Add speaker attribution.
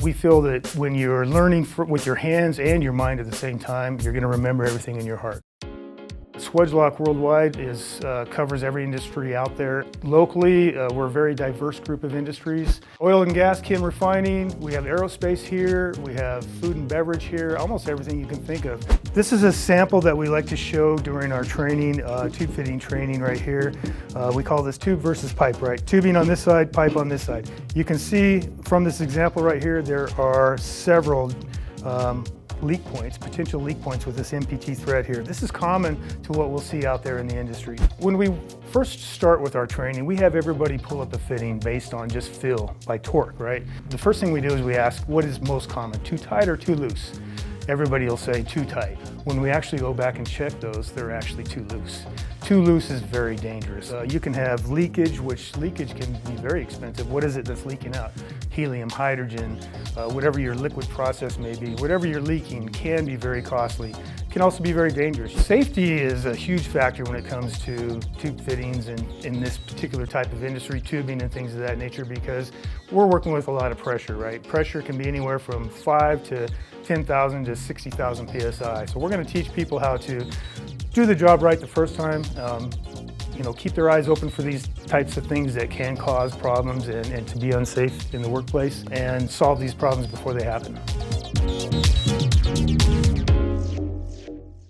Speaker 1: We feel that when you're learning with your hands and your mind at the same time, you're going to remember everything in your heart. Swagelok worldwide covers every industry out there. Locally, we're a very diverse group of industries. Oil and gas, chem refining, we have aerospace here, we have food and beverage here, almost everything you can think of. This is a sample that we like to show during our training, tube fitting training right here. We call this tube versus pipe, right? Tubing on this side, pipe on this side. You can see from this example right here, there are several leak points, potential leak points with this MPT thread here. This is common to what we'll see out there in the industry. When we first start with our training, we have everybody pull up a fitting based on just feel, by torque, right? The first thing we do is we ask, what is most common, too tight or too loose? Everybody will say too tight. When we actually go back and check those, they're actually too loose. Too loose is very dangerous. You can have leakage, which leakage can be very expensive. What is it that's leaking out? Helium, hydrogen, whatever your liquid process may be, whatever you're leaking can be very costly. It can also be very dangerous. Safety is a huge factor when it comes to tube fittings and in this particular type of industry, tubing and things of that nature, because we're working with a lot of pressure, right? Pressure can be anywhere from 5 to 10,000 to 60,000 PSI. So we're going to teach people how to do the job right the first time. Keep their eyes open for these types of things that can cause problems and to be unsafe in the workplace, and solve these problems before they happen.